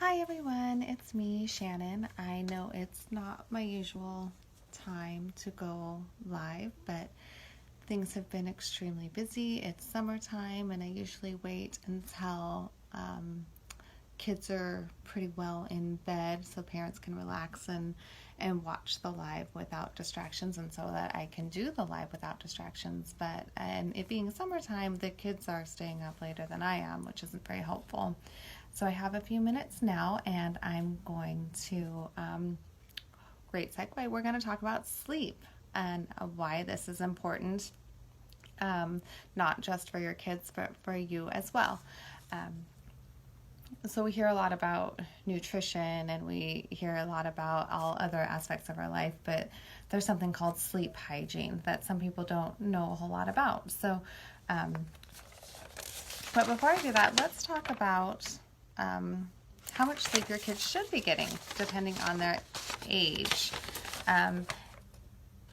Hi everyone, it's me, Shannon. I know it's not my usual time to go live, but things have been extremely busy. It's summertime, and I usually wait until kids are pretty well in bed so parents can relax and watch the live without distractions, and so that I can do the live without distractions. But and it being summertime, the kids are staying up later than I am, which isn't very helpful. So I have a few minutes now, and I'm going to great segue. We're going to talk about sleep and why this is important, not just for your kids, but for you as well. Um, so we hear a lot about nutrition, and we hear a lot about all other aspects of our life, but there's something called sleep hygiene that some people don't know a whole lot about. Um, but before I do that, let's talk about how much sleep your kids should be getting depending on their age. Um,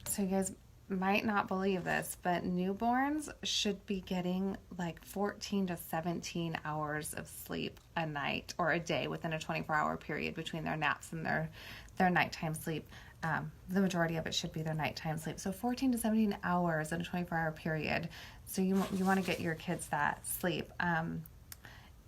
so you guys might not believe this, but newborns should be getting like 14 to 17 hours of sleep a night or a day within a 24-hour period between their naps and their nighttime sleep. The majority of it should be their nighttime sleep. So 14 to 17 hours in a 24-hour period. So you want to get your kids that sleep.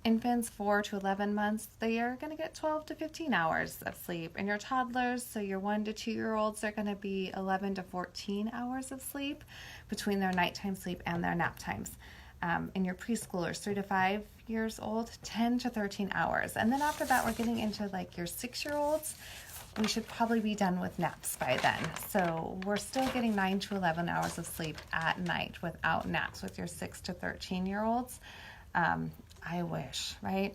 Infants 4 to 11 months, they are going to get 12 to 15 hours of sleep. And your toddlers, so your 1 to 2-year-olds, are going to be 11 to 14 hours of sleep between their nighttime sleep and their nap times. And your preschoolers, 3 to 5 years old, 10 to 13 hours. And then after that, we're getting into like your 6-year-olds. We should probably be done with naps by then. So we're still getting 9 to 11 hours of sleep at night without naps with your 6 to 13-year-olds. I wish, right?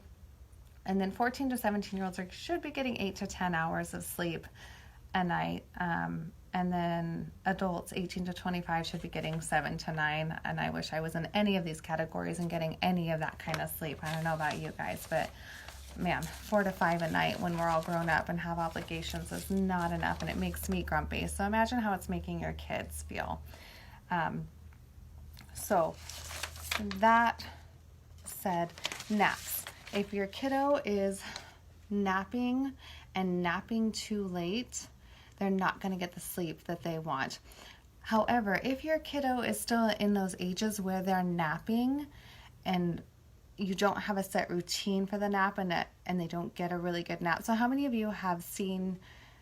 And then 14 to 17-year-olds should be getting 8 to 10 hours of sleep a night. And then adults 18 to 25 should be getting 7 to 9. And I wish I was in any of these categories and getting any of that kind of sleep. I don't know about you guys, but man, 4 to 5 a night when we're all grown up and have obligations is not enough, and it makes me grumpy. So imagine how it's making your kids feel. So that said, naps. If your kiddo is napping and napping too late, they're not going to get the sleep that they want. However, if your kiddo is still in those ages where they're napping and you don't have a set routine for the nap and they don't get a really good nap. So how many of you have seen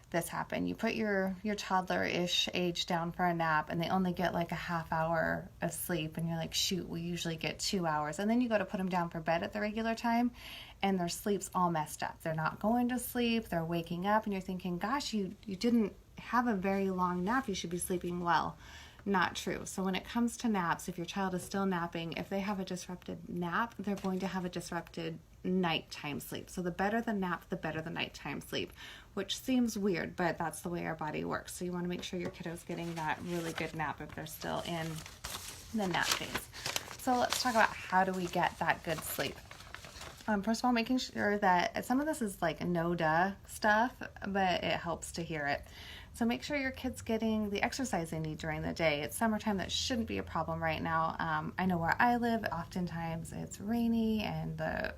this happen? You put your toddler-ish age down for a nap and they only get like a half hour of sleep, and you're like, shoot, we usually get 2 hours. And then you go to put them down for bed at the regular time and their sleep's all messed up. They're not going to sleep, they're waking up, and you're thinking, gosh, you didn't have a very long nap, you should be sleeping well. Not true. So when it comes to naps, if your child is still napping, if they have a disrupted nap, they're going to have a disrupted nighttime sleep. So the better the nap, the better the nighttime sleep, which seems weird, but that's the way our body works. So you want to make sure your kiddo's getting that really good nap if they're still in the nap phase. So let's talk about how do we get that good sleep. First of all, making sure that some of this is like no-duh stuff, but it helps to hear it. So make sure your kid's getting the exercise they need during the day. It's summertime, that shouldn't be a problem right now. I know where I live, oftentimes it's rainy and the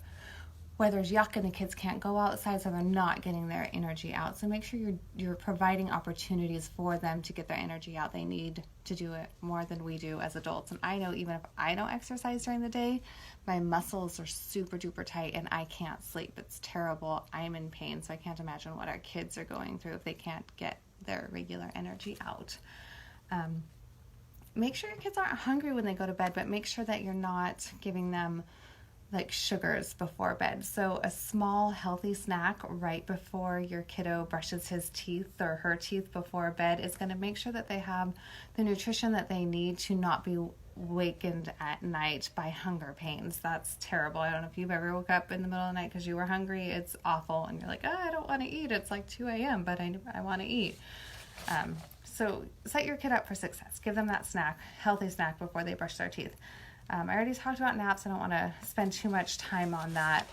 weather's yuck and the kids can't go outside, so they're not getting their energy out. So make sure you're providing opportunities for them to get their energy out. They need to do it more than we do as adults. And I know even if I don't exercise during the day, my muscles are super duper tight and I can't sleep. It's terrible. I'm in pain, so I can't imagine what our kids are going through if they can't get their regular energy out. Make sure your kids aren't hungry when they go to bed, but make sure that you're not giving them like sugars before bed. So a small healthy snack right before your kiddo brushes his teeth or her teeth before bed is going to make sure that they have the nutrition that they need to not be wakened at night by hunger pains. That's terrible. I don't know if you've ever woke up in the middle of the night because you were hungry. It's awful. And you're like, I don't want to eat. It's like 2 a.m., but I want to eat. So set your kid up for success. Give them that snack, healthy snack before they brush their teeth. I already talked about naps. I don't want to spend too much time on that.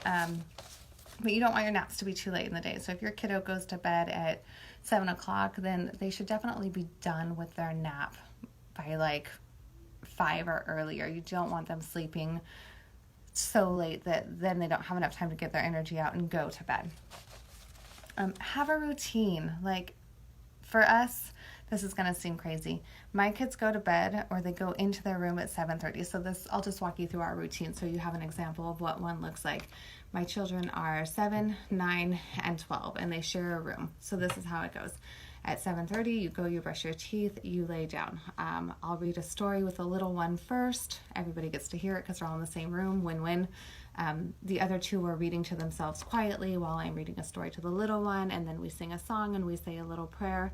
But you don't want your naps to be too late in the day. So if your kiddo goes to bed at 7 o'clock, then they should definitely be done with their nap by like 5 or earlier. You don't want them sleeping so late that then they don't have enough time to get their energy out and go to bed. Have a routine. Like for us, this is going to seem crazy. My kids go to bed or they go into their room at 7:30. So I'll just walk you through our routine so you have an example of what one looks like. My children are 7, 9, and 12, and they share a room. So this is how it goes. At 7:30, you go, you brush your teeth, you lay down. I'll read a story with the little one first. Everybody gets to hear it because they're all in the same room, win-win. The other two are reading to themselves quietly while I'm reading a story to the little one, and then we sing a song and we say a little prayer.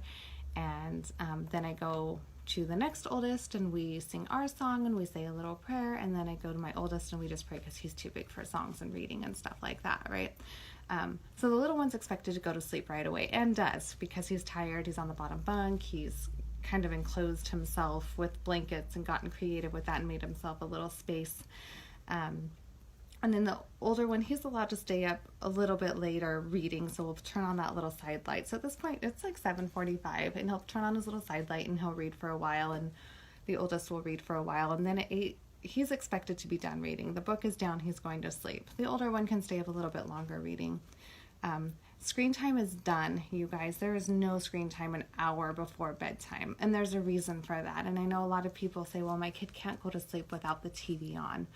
And then I go to the next oldest and we sing our song and we say a little prayer, and then I go to my oldest and we just pray because he's too big for songs and reading and stuff like that, right? So the little one's expected to go to sleep right away, and does, because he's tired. He's on the bottom bunk. He's kind of enclosed himself with blankets and gotten creative with that and made himself a little space. And then the older one, he's allowed to stay up a little bit later reading, so we'll turn on that little side light. So at this point, it's like 7:45, and he'll turn on his little side light and he'll read for a while, and the oldest will read for a while, and then at 8, he's expected to be done reading. The book is down, he's going to sleep. The older one can stay up a little bit longer reading. Screen time is done, you guys. There is no screen time an hour before bedtime, and there's a reason for that. And I know a lot of people say, well, my kid can't go to sleep without the TV on.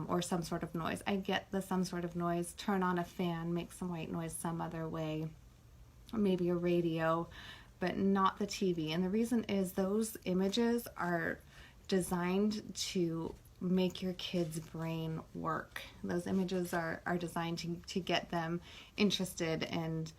Or some sort of noise. I get the some sort of noise. Turn on a fan, make some white noise some other way, maybe a radio, but not the TV. And the reason is those images are designed to make your kid's brain work. Those images are designed to get them interested and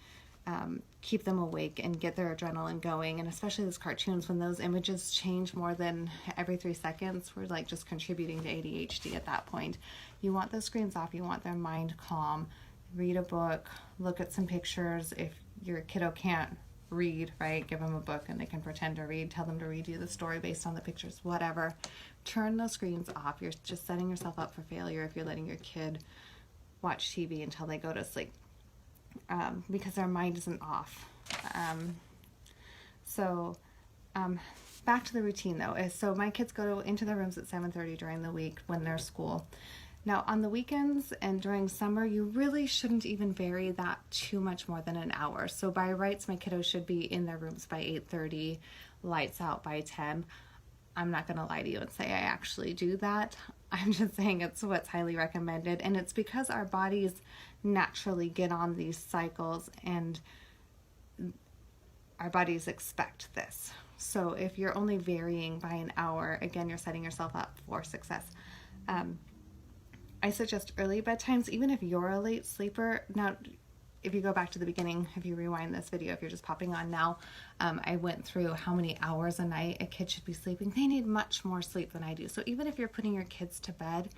keep them awake and get their adrenaline going. And especially those cartoons, when those images change more than every 3 seconds, we're like just contributing to ADHD at that point. You want those screens off. You want their mind calm. Read a book, look at some pictures. If your kiddo can't read, right, give them a book and they can pretend to read. Tell them to read you the story based on the pictures, whatever. Turn those screens off. You're just setting yourself up for failure if you're letting your kid watch TV until they go to sleep. Because their mind isn't off. Back to the routine though. So my kids go into their rooms at 7:30 during the week when they're school. Now on the weekends and during summer, you really shouldn't even vary that too much more than an hour. So by rights, my kiddos should be in their rooms by 8:30, lights out by 10. I'm not going to lie to you and say I actually do that. I'm just saying it's what's highly recommended, and it's because our bodies naturally get on these cycles and our bodies expect this. So if you're only varying by an hour, again, you're setting yourself up for success. I suggest early bedtimes, even if you're a late sleeper. Now, if you go back to the beginning, if you rewind this video, if you're just popping on now, I went through how many hours a night a kid should be sleeping. They need much more sleep than I do. So even if you're putting your kids to bed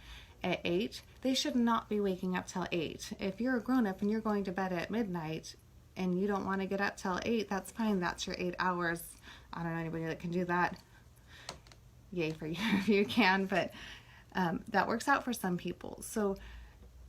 at 8, they should not be waking up till 8. If you're a grown-up and you're going to bed at midnight and you don't want to get up till 8, that's fine. That's your 8 hours. I don't know anybody that can do that. Yay for you if you can, but that works out for some people. So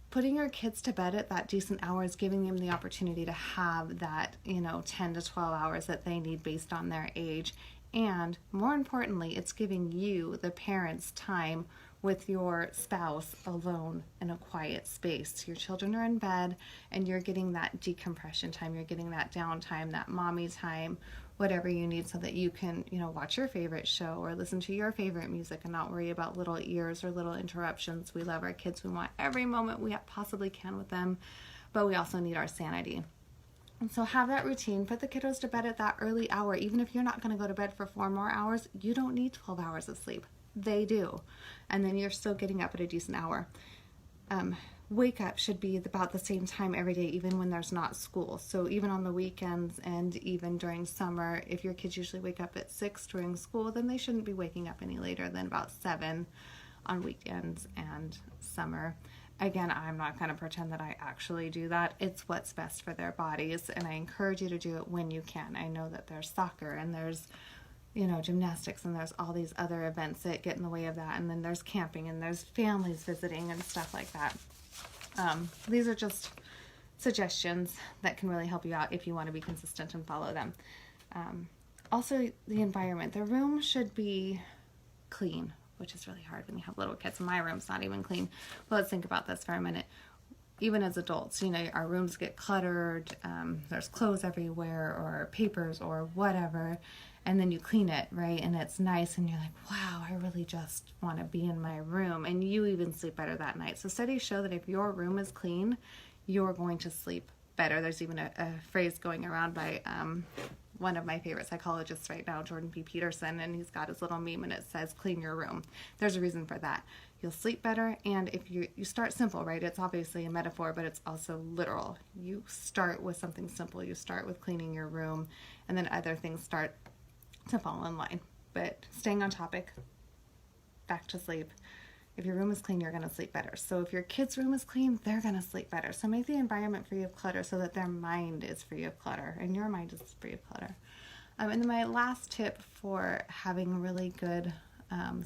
putting your kids to bed at that decent hour is giving them the opportunity to have that, 10 to 12 hours that they need based on their age. And more importantly, it's giving you, the parents, time with your spouse alone in a quiet space. Your children are in bed and you're getting that decompression time. You're getting that downtime, that mommy time, whatever you need, so that you can, watch your favorite show or listen to your favorite music and not worry about little ears or little interruptions. We love our kids. We want every moment we possibly can with them, but we also need our sanity. And so have that routine. Put the kiddos to bed at that early hour. Even if you're not going to go to bed for 4 more hours, you don't need 12 hours of sleep. They do. And then you're still getting up at a decent hour. Wake up should be about the same time every day, even when there's not school. So even on the weekends and even during summer, if your kids usually wake up at 6 during school, then they shouldn't be waking up any later than about 7 on weekends and summer. Again, I'm not going to pretend that I actually do that. It's what's best for their bodies, and I encourage you to do it when you can. I know that there's soccer and there's gymnastics, and there's all these other events that get in the way of that, and then there's camping, and there's families visiting and stuff like that. These are just suggestions that can really help you out if you want to be consistent and follow them. Also, the environment. The room should be clean, which is really hard when you have little kids. My room's not even clean. But let's think about this for a minute. Even as adults, you know, our rooms get cluttered, there's clothes everywhere or papers or whatever, and then you clean it, right? And it's nice and you're like, wow, I really just want to be in my room. And you even sleep better that night. So studies show that if your room is clean, you're going to sleep better. There's even a phrase going around by one of my favorite psychologists right now, Jordan B. Peterson, and he's got his little meme and it says, clean your room. There's a reason for that. You'll sleep better, and if you start simple, right? It's obviously a metaphor, but it's also literal. You start with something simple. You start with cleaning your room, and then other things start to fall in line. But staying on topic, back to sleep. If your room is clean, you're going to sleep better. So if your kid's room is clean, they're going to sleep better. So make the environment free of clutter so that their mind is free of clutter, and your mind is free of clutter. And then my last tip for having really good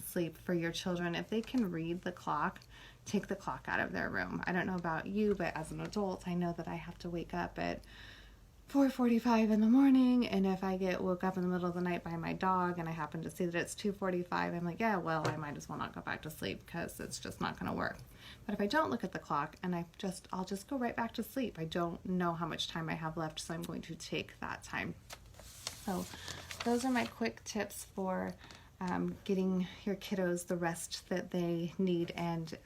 sleep for your children, if they can read the clock, take the clock out of their room. I don't know about you, but as an adult, I know that I have to wake up at 4:45 in the morning, and if I get woke up in the middle of the night by my dog and I happen to see that it's 2:45, I'm like, yeah, well, I might as well not go back to sleep because it's just not going to work. But if I don't look at the clock and I'll just go right back to sleep. I don't know how much time I have left, so I'm going to take that time. So those are my quick tips for getting your kiddos the rest that they need, and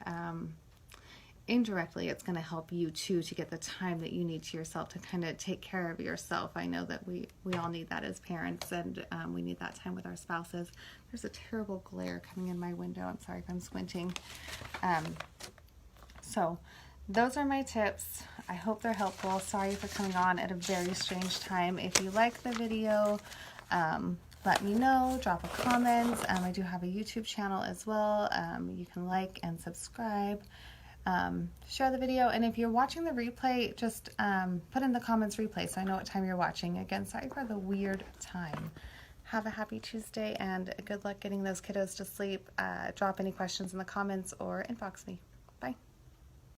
indirectly it's going to help you too to get the time that you need to yourself to kind of take care of yourself. I know that we all need that as parents, and we need that time with our spouses. There's a terrible glare coming in my window. I'm sorry if I'm squinting. So those are my tips. I hope they're helpful. Sorry for coming on at a very strange time. If you like the video, let me know, drop a comment. I do have a YouTube channel as well. You can like and subscribe. Share the video, and if you're watching the replay, just put in the comments replay so I know what time you're watching. Again, sorry for the weird time. Have a happy Tuesday, and good luck getting those kiddos to sleep. Drop any questions in the comments or inbox me.